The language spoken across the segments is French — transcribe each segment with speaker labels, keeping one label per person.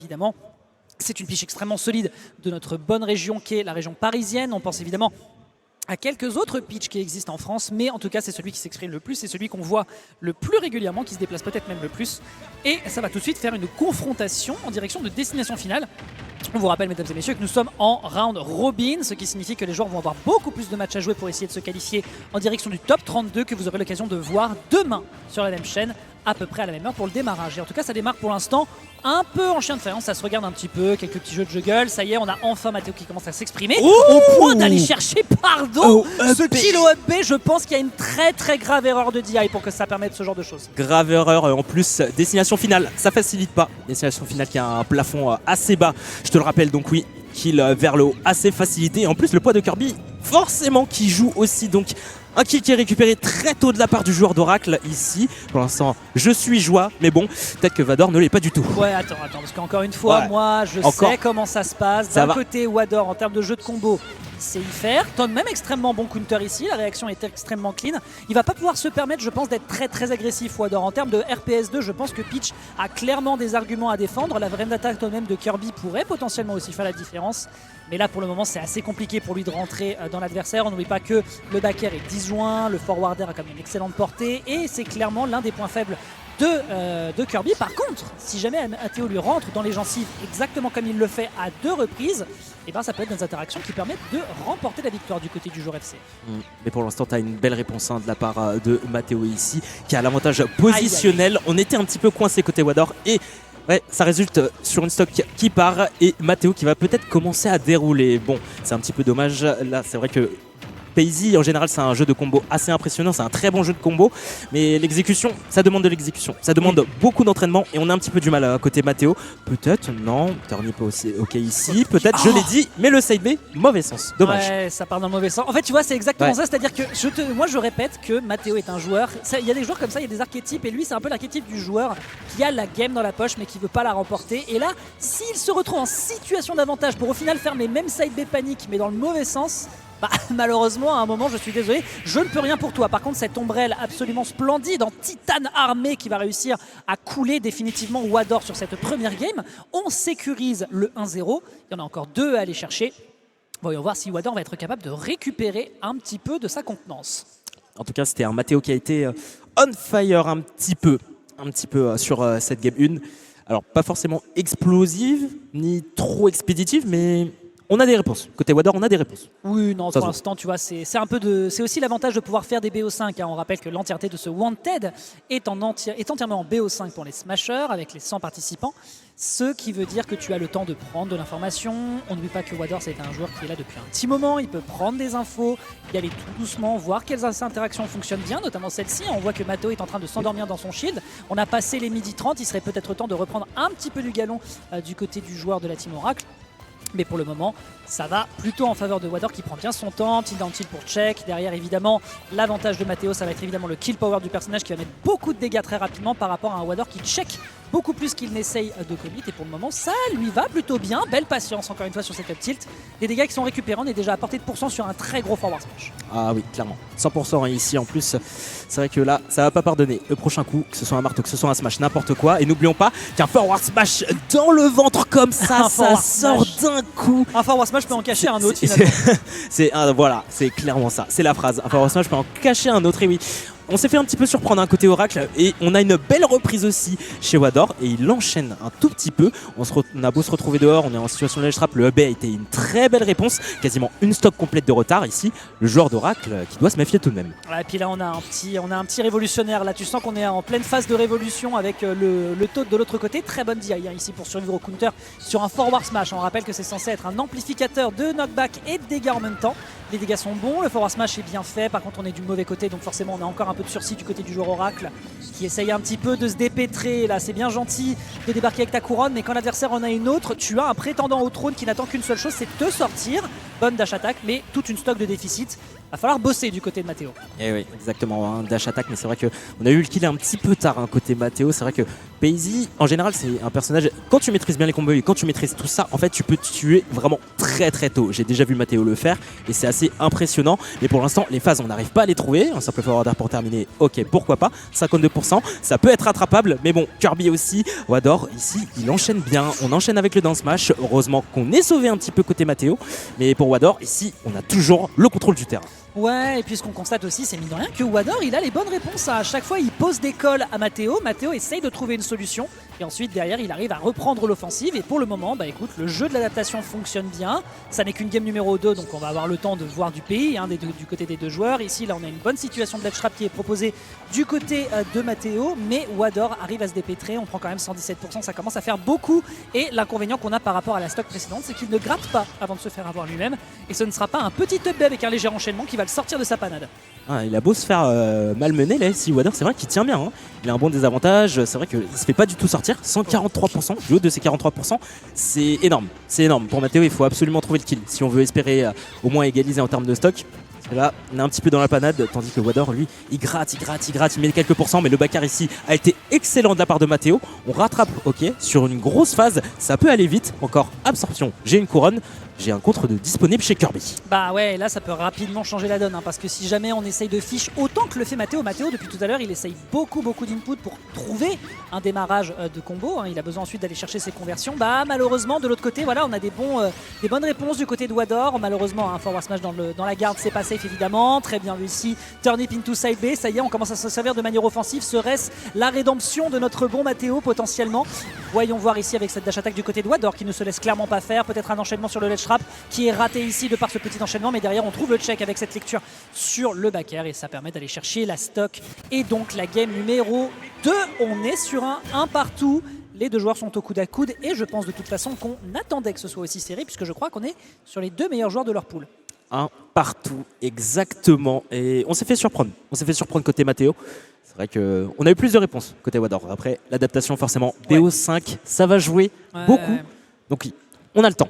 Speaker 1: Évidemment, c'est une fiche extrêmement solide de notre bonne région qui est la région parisienne. On pense évidemment à quelques autres pitchs qui existent en France, mais en tout cas c'est celui qui s'exprime le plus, c'est celui qu'on voit le plus régulièrement, qui se déplace peut-être même le plus. Et ça va tout de suite faire une confrontation en direction de destination finale. On vous rappelle, mesdames et messieurs, que nous sommes en round robin, ce qui signifie que les joueurs vont avoir beaucoup plus de matchs à jouer pour essayer de se qualifier en direction du top 32 que vous aurez l'occasion de voir demain sur la même chaîne, à peu près à la même heure pour le démarrage. Et en tout cas, ça démarre pour l'instant un peu en chien de faïence, ça se regarde un petit peu, quelques petits jeux de juggle. Ça y est, on a enfin Matteo qui commence à s'exprimer, au point d'aller chercher, ce kill au up B. Je pense qu'il y a une très grave erreur de DI pour que ça permette ce genre de choses.
Speaker 2: Grave erreur, en plus, destination finale, ça facilite pas. Destination finale qui a un plafond assez bas, je te le rappelle, donc oui, kill vers le haut assez facilité. Et en plus, le poids de Kirby, forcément, qui joue aussi, donc un kill qui est récupéré très tôt de la part du joueur d'Oracle ici. Pour l'instant, je suis joie, mais bon, peut-être que Wador ne l'est pas du tout.
Speaker 1: Ouais, attends, parce qu'encore une fois, moi, je sais comment ça se passe. D'un côté, Wador, en termes de jeu de combo, il sait y faire. Donne même extrêmement bon counter ici, la réaction est extrêmement clean. Il va pas pouvoir se permettre, je pense, d'être très agressif, Wador. En termes de RPS2, je pense que Peach a clairement des arguments à défendre. La vraie attaque même de Kirby pourrait potentiellement aussi faire la différence. Mais là, pour le moment, c'est assez compliqué pour lui de rentrer dans l'adversaire. On n'oublie pas que le backer est disjoint, le forwarder a quand même une excellente portée, et c'est clairement l'un des points faibles de Kirby. Par contre, si jamais Matteo lui rentre dans les gencives exactement comme il le fait à 2 reprises, et ben ça peut être des interactions qui permettent de remporter la victoire du côté du joueur FC.
Speaker 2: Mais pour l'instant, tu as une belle réponse de la part de Matteo ici, qui a l'avantage positionnel. On était un petit peu coincé côté Wador, et ouais, ça résulte sur une stock qui part et Matteo qui va peut-être commencer à dérouler. Bon, c'est un petit peu dommage. Là, c'est vrai que Paisy, en général, c'est un jeu de combo assez impressionnant, c'est un très bon jeu de combo, mais l'exécution, ça demande de l'exécution, ça demande beaucoup d'entraînement, et on a un petit peu du mal à côté Matteo. Peut-être, non, Turnier pas aussi ok ici, peut-être, je l'ai dit, mais le side B, mauvais sens, dommage.
Speaker 1: Ouais, ça part dans le mauvais sens. En fait, tu vois, c'est exactement ça, c'est-à-dire que moi je répète que Matteo est un joueur, il y a des joueurs comme ça, il y a des archétypes, et lui c'est un peu l'archétype du joueur qui a la game dans la poche mais qui veut pas la remporter. Et là, s'il se retrouve en situation d'avantage pour au final faire les mêmes side B panique mais dans le mauvais sens, bah, malheureusement, à un moment, je suis désolé, je ne peux rien pour toi. Par contre, cette ombrelle absolument splendide en titane armé qui va réussir à couler définitivement Wador sur cette première game. On sécurise le 1-0. Il y en a encore 2 à aller chercher. Voyons voir si Wador va être capable de récupérer un petit peu de sa contenance.
Speaker 2: En tout cas, c'était un Matteo qui a été on fire un petit peu sur cette game 1. Alors, pas forcément explosive, ni trop expéditive, mais on a des réponses. Côté Wador, on a des réponses.
Speaker 1: Oui, non, pour l'instant, tu vois, c'est c'est aussi l'avantage de pouvoir faire des BO5. Hein. On rappelle que l'entièreté de ce Wanted est entièrement en BO5 pour les Smashers, avec les 100 participants. Ce qui veut dire que tu as le temps de prendre de l'information. On n'oublie pas que Wador, c'est un joueur qui est là depuis un petit moment. Il peut prendre des infos, y aller tout doucement, voir quelles interactions fonctionnent bien, notamment celle-ci. On voit que Matteo est en train de s'endormir dans son shield. On a passé les midi 30. Il serait peut-être temps de reprendre un petit peu du galon du côté du joueur de la Team Oracle. Mais pour le moment, ça va plutôt en faveur de Wador qui prend bien son temps, petit down tilt pour check. Derrière, évidemment, l'avantage de Matteo, ça va être évidemment le kill power du personnage qui va mettre beaucoup de dégâts très rapidement par rapport à un Wador qui check beaucoup plus qu'il n'essaye de commit. Et pour le moment, ça lui va plutôt bien. Belle patience, encore une fois, sur cette up tilt. Des dégâts qui sont récupérés, on est déjà à portée de pourcent sur un très gros forward smash.
Speaker 2: Ah oui, clairement. 100% ici, en plus, c'est vrai que là, ça va pas pardonner. Le prochain coup, que ce soit un marteau, que ce soit un smash, n'importe quoi. Et n'oublions pas qu'un forward smash dans le ventre comme ça, ça sort d'un coup.
Speaker 1: Un forward smash peut en cacher un autre.
Speaker 2: Voilà, c'est clairement ça. C'est la phrase. Un forward smash peut en cacher un autre. Et oui, on s'est fait un petit peu surprendre un côté Oracle et on a une belle reprise aussi chez Wador et il enchaîne un tout petit peu. On a beau se retrouver dehors, on est en situation de ledge trap. Le hub a été une très belle réponse, quasiment une stock complète de retard ici. Le joueur d'Oracle qui doit se méfier tout de même.
Speaker 1: Ouais, et puis là on a un petit révolutionnaire. Là tu sens qu'on est en pleine phase de révolution avec le taux de l'autre côté. Très bonne DI hein, ici pour survivre au counter sur un forward smash. On rappelle que c'est censé être un amplificateur de knockback et de dégâts en même temps. Les dégâts sont bons, le forward smash est bien fait. Par contre on est du mauvais côté, donc forcément on a encore un peu de sursis du côté du joueur Oracle qui essaye un petit peu de se dépêtrer. Là c'est bien gentil de débarquer avec ta couronne, mais quand l'adversaire en a une autre, tu as un prétendant au trône qui n'attend qu'une seule chose, c'est de te sortir. bonne dash attack, mais toute une stock de déficit. Va falloir bosser du côté de Mathéo.
Speaker 2: Et oui, exactement, hein, dash attack, mais c'est vrai qu'on a eu le kill un petit peu tard côté Mathéo. C'est vrai que Paisy, en général, c'est un personnage, quand tu maîtrises bien les combos et quand tu maîtrises tout ça, en fait, tu peux te tuer vraiment très très tôt. J'ai déjà vu Mathéo le faire et c'est assez impressionnant. Mais pour l'instant, les phases, on n'arrive pas à les trouver. Un simple forwarder pour terminer, ok, pourquoi pas. 52%, ça peut être rattrapable, mais bon, Kirby aussi. Wador, ici, il enchaîne bien. On enchaîne avec le down smash. Heureusement qu'on est sauvé un petit peu côté Mathéo. Mais pour Wador, ici, on a toujours le contrôle du terrain.
Speaker 1: Ouais, et puis ce qu'on constate aussi, c'est mine de rien que Wador, il a les bonnes réponses. À chaque fois, il pose des calls à Mathéo. Mathéo essaye de trouver une solution. Et ensuite, derrière, il arrive à reprendre l'offensive. Et pour le moment, bah écoute, le jeu de l'adaptation fonctionne bien. Ça n'est qu'une game numéro 2, donc on va avoir le temps de voir du pays du côté des deux joueurs. Ici, là, on a une bonne situation de ledge trap qui est proposée du côté de Mathéo. Mais Wador arrive à se dépêtrer. On prend quand même 117%. Ça commence à faire beaucoup. Et l'inconvénient qu'on a par rapport à la stock précédente, c'est qu'il ne gratte pas avant de se faire avoir lui-même. Et ce ne sera pas un petit up B avec un léger enchaînement qui va le sortir de sa panade.
Speaker 2: Ah, il a beau se faire malmener là, si Wador, c'est vrai qu'il tient bien. Hein. Il a un bon désavantage, c'est vrai qu'il se fait pas du tout sortir. 143%, du haut de ces 43%, c'est énorme. C'est énorme. Pour Mathéo, il faut absolument trouver le kill si on veut espérer au moins égaliser en termes de stock. Là, on est un petit peu dans la panade, tandis que Wador, lui, il gratte, il met quelques pourcents, mais le backer ici a été excellent de la part de Mathéo. On rattrape, ok, sur une grosse phase, ça peut aller vite. Encore absorption, j'ai une couronne. J'ai un contre de disponible chez Kirby.
Speaker 1: Bah ouais, là ça peut rapidement changer la donne, parce que si jamais on essaye de fiche autant que le fait Mathéo, depuis tout à l'heure il essaye beaucoup d'input pour trouver un démarrage de combo, il a besoin ensuite d'aller chercher ses conversions. Bah malheureusement de l'autre côté, voilà, on a des bonnes réponses du côté de Wador. Malheureusement un forward smash dans la garde, c'est pas safe évidemment, très bien réussi, turn it into side B, ça y est on commence à se servir de manière offensive. Serait-ce la rédemption de notre bon Mathéo potentiellement? Voyons voir ici avec cette dash attack du côté de Wador qui ne se laisse clairement pas faire, peut-être un enchaînement sur le ledge trap qui est raté ici de par ce petit enchaînement, mais derrière on trouve le check avec cette lecture sur le backer et ça permet d'aller chercher la stock et donc la game numéro 2. On est sur un partout, les deux joueurs sont au coude à coude et je pense de toute façon qu'on attendait que ce soit aussi serré puisque je crois qu'on est sur les deux meilleurs joueurs de leur pool.
Speaker 2: Un partout, exactement, et on s'est fait surprendre côté Mathéo. C'est vrai qu'on a eu plus de réponses côté Wador. Après l'adaptation forcément, BO5, ça va jouer beaucoup, donc on a le temps.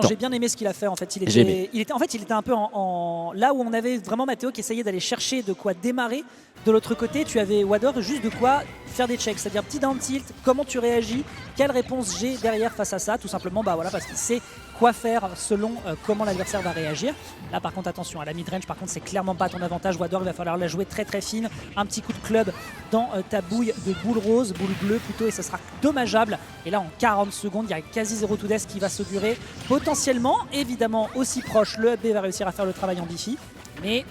Speaker 1: J'ai bien aimé ce qu'il a fait en fait. Il était un peu là où on avait vraiment Mathéo qui essayait d'aller chercher de quoi démarrer. De l'autre côté, tu avais Wador juste de quoi faire des checks, c'est-à-dire petit down tilt, comment tu réagis, quelle réponse j'ai derrière face à ça, tout simplement voilà, parce qu'il sait quoi faire selon comment l'adversaire va réagir. Là par contre attention, à la mid-range par contre c'est clairement pas ton avantage Wador, il va falloir la jouer très très fine, un petit coup de club dans ta bouille de boule rose, boule bleue plutôt, et ça sera dommageable. Et là en 40 secondes, il y a quasi 0 to death qui va s'augurer potentiellement, évidemment aussi proche, le B va réussir à faire le travail en bifi, mais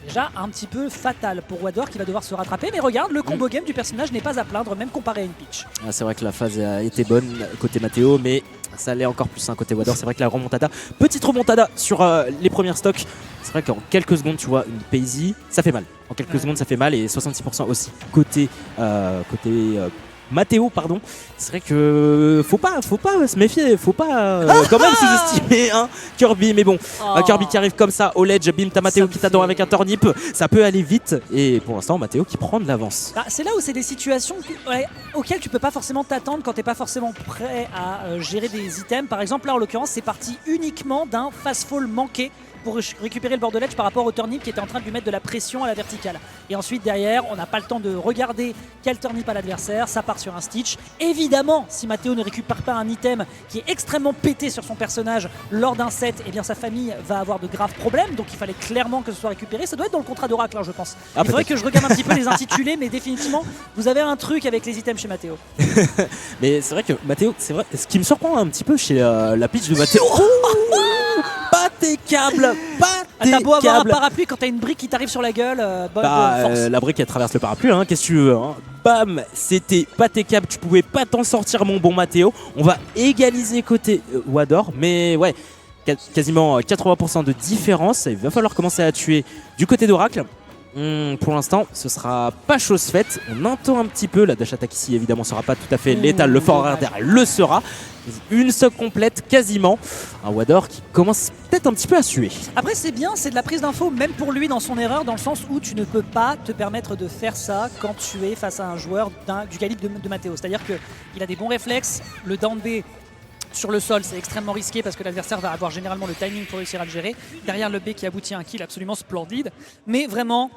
Speaker 1: déjà un petit peu fatal pour Wador qui va devoir se rattraper. Mais regarde, le combo game du personnage n'est pas à plaindre, même comparé à une pitch.
Speaker 2: Ah, c'est vrai que la phase a été bonne côté Mathéo, mais ça allait encore plus côté Wador. C'est vrai que la remontada, petite remontada sur les premières stocks. C'est vrai qu'en quelques secondes, tu vois, une Paisy, ça fait mal. En quelques secondes, ça fait mal, et 66% aussi côté Mathéo, pardon. C'est vrai que faut pas se méfier, faut pas quand même sous-estimer Kirby, mais bon, Kirby qui arrive comme ça au ledge, bim, t'as Mathéo qui t'adore avec un turnip, ça peut aller vite, et pour l'instant Mathéo qui prend de l'avance.
Speaker 1: C'est là où c'est des situations auxquelles tu peux pas forcément t'attendre quand t'es pas forcément prêt à gérer des items. Par exemple là en l'occurrence c'est parti uniquement d'un fast fall manqué pour récupérer le bord de ledge par rapport au turnip qui était en train de lui mettre de la pression à la verticale. Et ensuite derrière, on n'a pas le temps de regarder quel turnip à l'adversaire, ça part sur un stitch. Évidemment, si Mathéo ne récupère pas un item qui est extrêmement pété sur son personnage lors d'un set, eh bien sa famille va avoir de graves problèmes, donc il fallait clairement que ce soit récupéré. Ça doit être dans le contrat d'Oracle, je pense. Il faudrait que je regarde un petit peu les intitulés, mais définitivement, vous avez un truc avec les items chez Mathéo.
Speaker 2: Mais c'est vrai que Mathéo, c'est vrai, ce qui me surprend un petit peu chez la pitch de Mathéo. Pas tes câbles,
Speaker 1: t'as beau avoir un parapluie quand t'as une brique qui t'arrive sur la gueule, bonne force.
Speaker 2: La brique elle traverse le parapluie, qu'est-ce que tu veux, Bam, c'était pas tes câbles, tu pouvais pas t'en sortir mon bon Mathéo. On va égaliser côté Wador, mais ouais, quasiment 80% de différence. Il va falloir commencer à tuer du côté d'Oracle. Pour l'instant, ce sera pas chose faite. On entend un petit peu. La dash attack ici, évidemment, sera pas tout à fait létale. Le forwarder le sera. Une stock complète, quasiment. Un Wador qui commence peut-être un petit peu à suer.
Speaker 1: Après, c'est bien, c'est de la prise d'info, même pour lui, dans son erreur, dans le sens où tu ne peux pas te permettre de faire ça quand tu es face à un joueur du calibre de Mathéo. C'est-à-dire qu'il a des bons réflexes. Le down B, Sur le sol, c'est extrêmement risqué parce que l'adversaire va avoir généralement le timing pour réussir à le gérer. Derrière le B qui aboutit à un kill absolument splendide. Mais vraiment,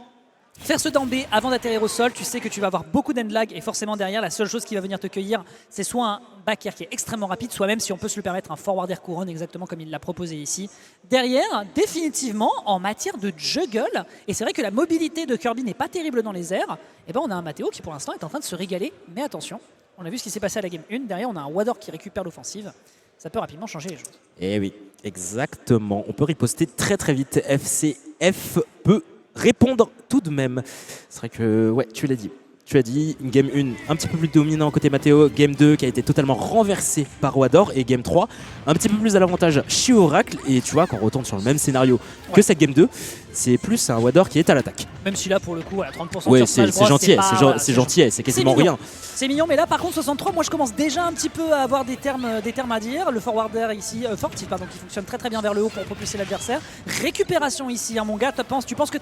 Speaker 1: faire ce down B avant d'atterrir au sol, tu sais que tu vas avoir beaucoup d'endlag et forcément derrière, la seule chose qui va venir te cueillir, c'est soit un back air qui est extrêmement rapide, soit même si on peut se le permettre un forward air couronne exactement comme il l'a proposé ici. Derrière, définitivement, en matière de juggle, et c'est vrai que la mobilité de Kirby n'est pas terrible dans les airs, et ben on a un Matteo qui pour l'instant est en train de se régaler, mais attention, on a vu ce qui s'est passé à la game 1, derrière on a un Wador qui récupère l'offensive, ça peut rapidement changer les choses.
Speaker 2: Eh oui, exactement. On peut riposter très très vite. FCF peut répondre tout de même. C'est vrai que, ouais, tu l'as dit. Tu as dit, game 1 un petit peu plus dominant côté Matteo, game 2 qui a été totalement renversé par Wador, et game 3 un petit peu plus à l'avantage chez Oracle. Et tu vois, quand on retourne sur le même scénario que cette game 2, c'est plus un Wador qui est à l'attaque.
Speaker 1: Même si là pour le coup, à 30%
Speaker 2: ouais,
Speaker 1: sur Smash Bros,
Speaker 2: c'est gentil, c'est quasiment rien.
Speaker 1: C'est mignon, mais là par contre 63, moi je commence déjà un petit peu à avoir des termes à dire. Le forwarder ici, forti, pardon, qui fonctionne très très bien vers le haut pour propulser l'adversaire. Récupération ici, hein, mon gars, tu penses que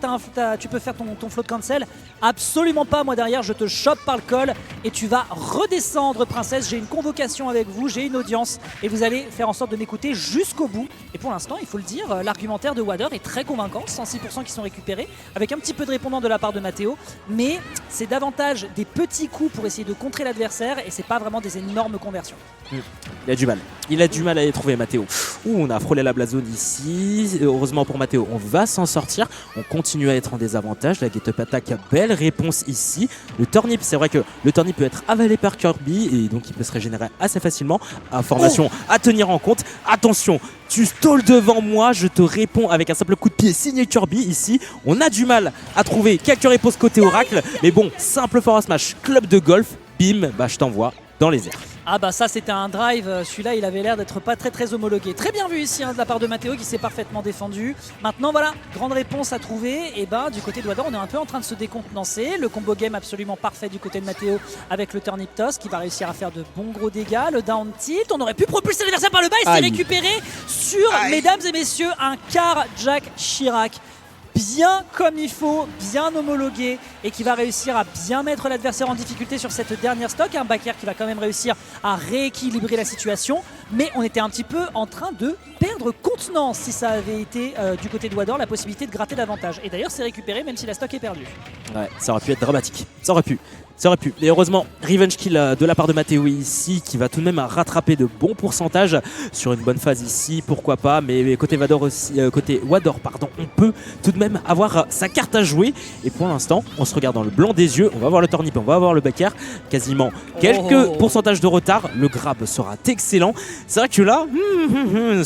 Speaker 1: tu peux faire ton float cancel? Absolument pas, moi derrière je te chope par le col et tu vas redescendre princesse. J'ai une convocation avec vous, j'ai une audience et vous allez faire en sorte de m'écouter jusqu'au bout. Et pour l'instant, il faut le dire, l'argumentaire de Wador est très convaincant, 106% qui sont récupérés, avec un petit peu de répondant de la part de Matteo, mais c'est davantage des petits coups pour essayer de contrer l'adversaire et c'est pas vraiment des énormes conversions.
Speaker 2: Il a du mal. Il a du mal à les trouver, Matteo. On a frôlé la blazone ici. Heureusement pour Matteo, on va s'en sortir. On continue à être en désavantage. La get-up attack, belle réponse ici. Le turnip, c'est vrai que le turnip peut être avalé par Kirby et donc il peut se régénérer assez facilement. Information à tenir en compte. Attention, tu stalls devant moi. Je te réponds avec un simple coup de pied signé Kirby ici. On a du mal à trouver quelques réponses côté Oracle. Mais bon, simple forward smash, club de golf. Bim, bah je t'envoie dans les airs.
Speaker 1: Ah bah ça c'était un drive, celui-là il avait l'air d'être pas très très homologué. Très bien vu ici, hein, de la part de Matteo qui s'est parfaitement défendu. Maintenant voilà, grande réponse à trouver. Et bah du côté de Wador on est un peu en train de se décontenancer. Le combo game absolument parfait du côté de Matteo avec le turnip toss qui va réussir à faire de bons gros dégâts. Le down tilt, on aurait pu propulser l'adversaire par le bas et c'est récupéré sur, mesdames et messieurs, un car Jack Chirac. Bien comme il faut, bien homologué et qui va réussir à bien mettre l'adversaire en difficulté sur cette dernière stock. Un back air qui va quand même réussir à rééquilibrer la situation, mais on était un petit peu en train de perdre contenance si ça avait été du côté de Wador la possibilité de gratter davantage. Et d'ailleurs c'est récupéré même si la stock est perdue.
Speaker 2: Ouais, ça aurait pu être dramatique, ça aurait pu. Et heureusement, revenge kill de la part de Matteo ici, qui va tout de même rattraper de bons pourcentages sur une bonne phase ici, pourquoi pas. Mais côté Wador aussi, on peut tout de même avoir sa carte à jouer. Et pour l'instant, on se regarde dans le blanc des yeux. On va voir le turnip, on va voir le back air. Quasiment quelques pourcentages de retard. Le grab sera excellent. C'est vrai que là,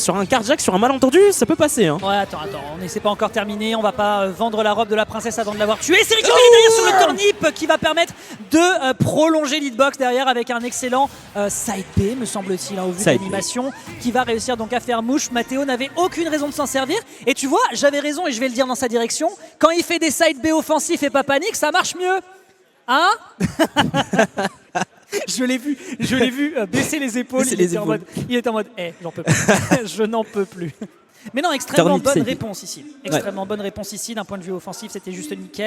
Speaker 2: sur un carjack, sur un malentendu, ça peut passer. Hein.
Speaker 1: Ouais, attends, c'est pas encore terminé. On va pas vendre la robe de la princesse avant de l'avoir tuée. C'est récupéré derrière sur le turnip qui va permettre de prolonger l'hitbox derrière avec un excellent side B, me semble-t-il, hein, au vu de l'animation, qui va réussir donc à faire mouche. Matteo n'avait aucune raison de s'en servir. Et tu vois, j'avais raison et je vais le dire dans sa direction. Quand il fait des side B offensifs et pas panique, ça marche mieux. Hein? Je l'ai vu baisser les épaules. Il était en mode, j'en peux plus. Je n'en peux plus. Mais non, extrêmement bonne réponse ici. Extrêmement bonne réponse ici d'un point de vue offensif, c'était juste nickel.